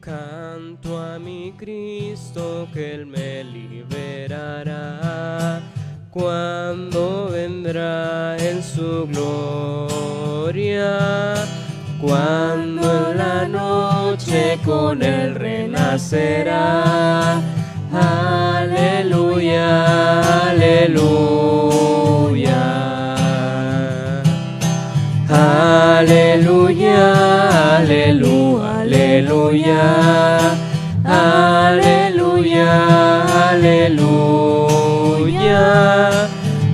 Canto a mi Cristo que Él me liberará cuando vendrá en su gloria, cuando en la noche con Él renacerá. Aleluya, aleluya. Aleluya, aleluya, aleluya. Aleluya, aleluya.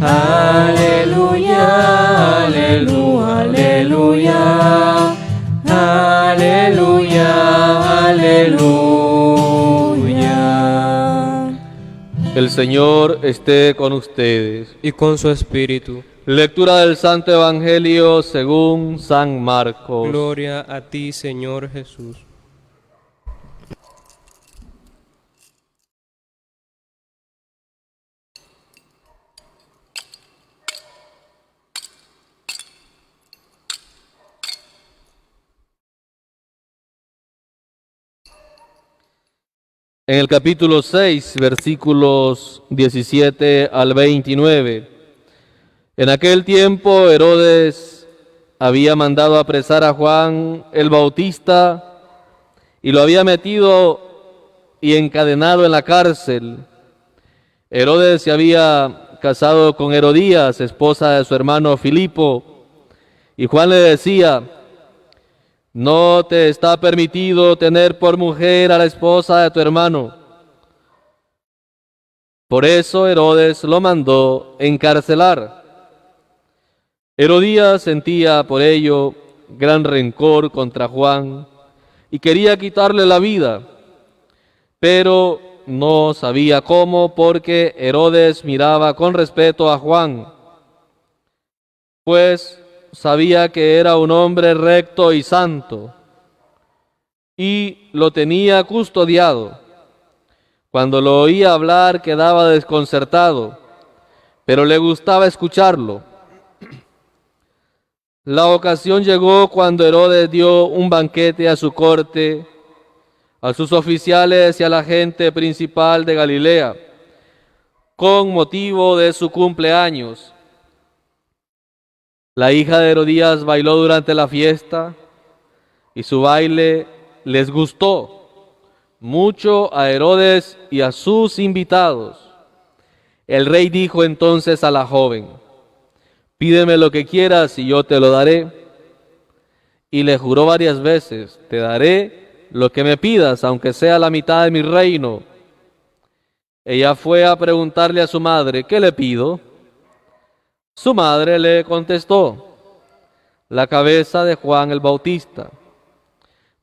Aleluya, aleluya, aleluya. Aleluya, aleluya. El Señor esté con ustedes. Y con su espíritu. Lectura del Santo Evangelio según San Marcos. Gloria a ti, Señor Jesús. En el capítulo 6, versículos 17 al 29. En aquel tiempo Herodes había mandado apresar a Juan el Bautista y lo había metido y encadenado en la cárcel. Herodes se había casado con Herodías, esposa de su hermano Filipo, y Juan le decía: no te está permitido tener por mujer a la esposa de tu hermano. Por eso Herodes lo mandó encarcelar. Herodías sentía por ello gran rencor contra Juan y quería quitarle la vida, pero no sabía cómo, porque Herodes miraba con respeto a Juan, pues sabía que era un hombre recto y santo, y lo tenía custodiado. Cuando lo oía hablar quedaba desconcertado, pero le gustaba escucharlo. La ocasión llegó cuando Herodes dio un banquete a su corte, a sus oficiales y a la gente principal de Galilea, con motivo de su cumpleaños. La hija de Herodías bailó durante la fiesta y su baile les gustó mucho a Herodes y a sus invitados. El rey dijo entonces a la joven: pídeme lo que quieras y yo te lo daré. Y le juró varias veces: te daré lo que me pidas, aunque sea la mitad de mi reino. Ella fue a preguntarle a su madre: ¿qué le pido? Su madre le contestó: la cabeza de Juan el Bautista.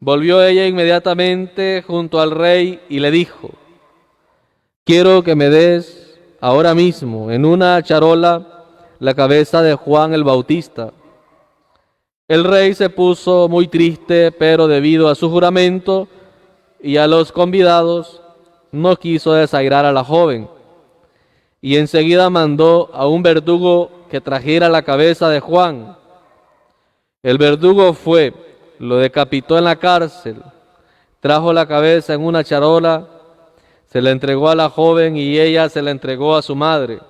Volvió ella inmediatamente junto al rey y le dijo: quiero que me des ahora mismo en una charola la cabeza de Juan el Bautista. El rey se puso muy triste, pero debido a su juramento y a los convidados, no quiso desairar a la joven, y enseguida mandó a un verdugo que trajera la cabeza de Juan. El verdugo fue, lo decapitó en la cárcel, trajo la cabeza en una charola, se la entregó a la joven y ella se la entregó a su madre.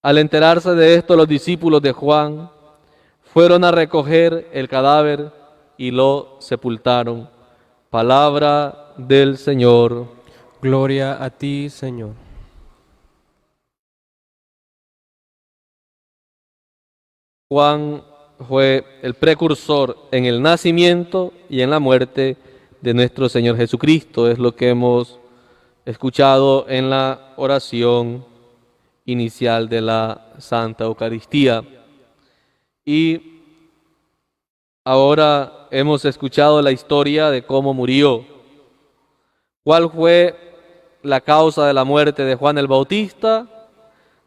Al enterarse de esto, los discípulos de Juan fueron a recoger el cadáver y lo sepultaron. Palabra del Señor. Gloria a ti, Señor. Juan fue el precursor en el nacimiento y en la muerte de nuestro Señor Jesucristo. Es lo que hemos escuchado en la oración inicial de la Santa Eucaristía. Y ahora hemos escuchado la historia de cómo murió. ¿Cuál fue la causa de la muerte de Juan el Bautista?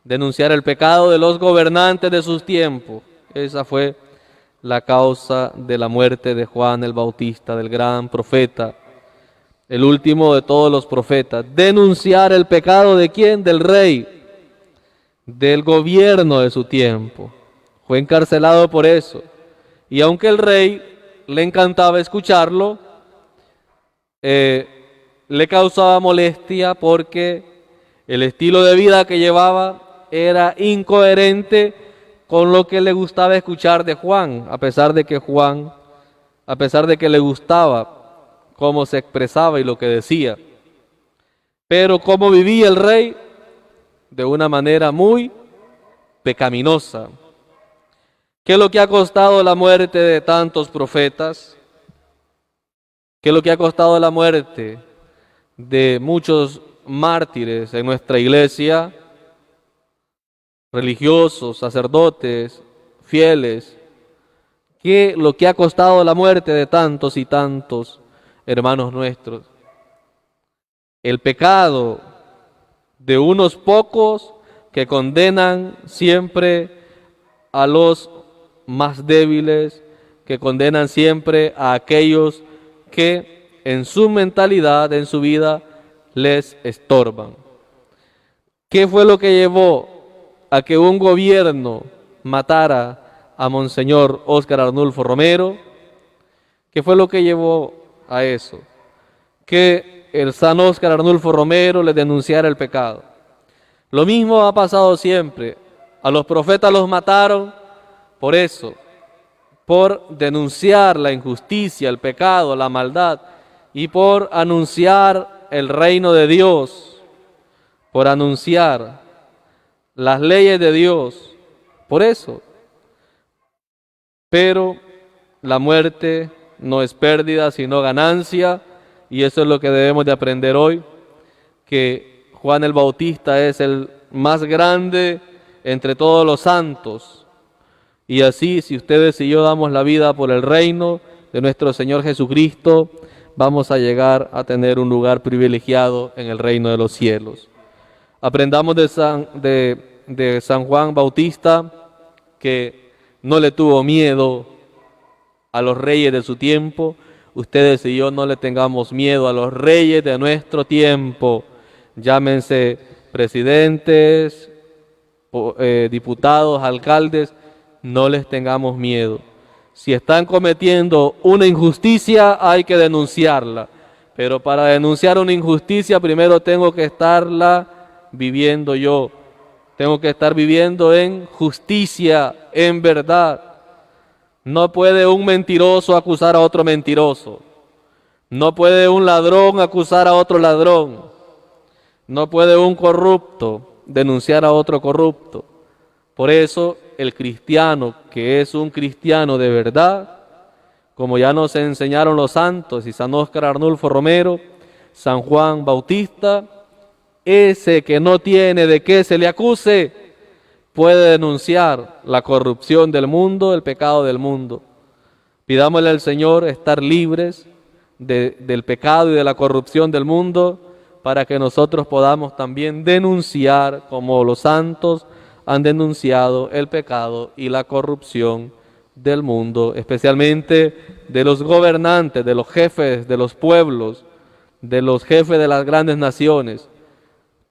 Denunciar el pecado de los gobernantes de sus tiempos. Esa fue la causa de la muerte de Juan el Bautista, del gran profeta, el último de todos los profetas. Denunciar el pecado ¿de quién? Del rey, del gobierno de su tiempo. Fue encarcelado por eso. Y aunque el rey le encantaba escucharlo, le causaba molestia porque el estilo de vida que llevaba era incoherente con lo que le gustaba escuchar de Juan, a pesar de que le gustaba cómo se expresaba y lo que decía. Pero cómo vivía el rey, de una manera muy pecaminosa. ¿Qué es lo que ha costado la muerte de tantos profetas? ¿Qué es lo que ha costado la muerte de muchos mártires en nuestra iglesia? Religiosos, sacerdotes, fieles. ¿Qué es lo que ha costado la muerte de tantos y tantos hermanos nuestros? El pecado de unos pocos que condenan siempre a los más débiles, que condenan siempre a aquellos que en su mentalidad, en su vida, les estorban. ¿Qué fue lo que llevó a que un gobierno matara a Monseñor Óscar Arnulfo Romero? ¿Qué fue lo que llevó a eso? Que el San Óscar Arnulfo Romero le denunciara el pecado. Lo mismo ha pasado siempre. A los profetas los mataron por eso, por denunciar la injusticia, el pecado, la maldad, y por anunciar el reino de Dios, por anunciar las leyes de Dios, por eso. Pero la muerte no es pérdida, sino ganancia, y eso es lo que debemos de aprender hoy, que Juan el Bautista es el más grande entre todos los santos. Y así, si ustedes y yo damos la vida por el reino de nuestro Señor Jesucristo, vamos a llegar a tener un lugar privilegiado en el reino de los cielos. Aprendamos de San Juan Bautista que no le tuvo miedo a los reyes de su tiempo. Ustedes y yo no le tengamos miedo a los reyes de nuestro tiempo, llámense presidentes, diputados, alcaldes, no les tengamos miedo. Si están cometiendo una injusticia, hay que denunciarla. Pero para denunciar una injusticia, primero tengo que estarla viviendo yo. Tengo que estar viviendo en justicia, en verdad. No puede un mentiroso acusar a otro mentiroso. No puede un ladrón acusar a otro ladrón. No puede un corrupto denunciar a otro corrupto. Por eso el cristiano, que es un cristiano de verdad, como ya nos enseñaron los santos y San Óscar Arnulfo Romero, San Juan Bautista, ese que no tiene de qué se le acuse, puede denunciar la corrupción del mundo, el pecado del mundo. Pidámosle al Señor estar libres del pecado y de la corrupción del mundo, para que nosotros podamos también denunciar, como los santos han denunciado, el pecado y la corrupción del mundo, especialmente de los gobernantes, de los jefes de los pueblos, de los jefes de las grandes naciones,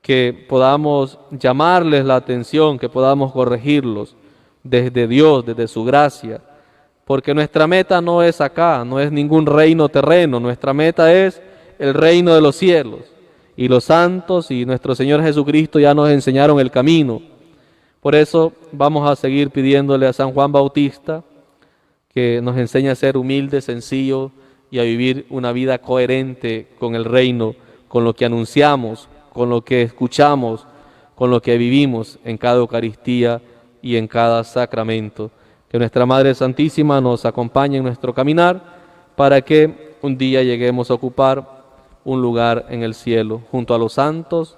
que podamos llamarles la atención, que podamos corregirlos desde Dios, desde su gracia, porque nuestra meta no es acá, no es ningún reino terreno, nuestra meta es el reino de los cielos, y los santos y nuestro Señor Jesucristo ya nos enseñaron el camino. Por eso vamos a seguir pidiéndole a San Juan Bautista que nos enseñe a ser humildes, sencillos y a vivir una vida coherente con el reino, con lo que anunciamos, con lo que escuchamos, con lo que vivimos en cada Eucaristía y en cada sacramento. Que nuestra Madre Santísima nos acompañe en nuestro caminar para que un día lleguemos a ocupar un lugar en el cielo, junto a los santos,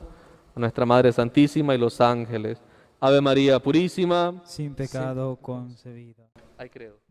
a nuestra Madre Santísima y los ángeles. Ave María Purísima, sin pecado concebida. ay creo.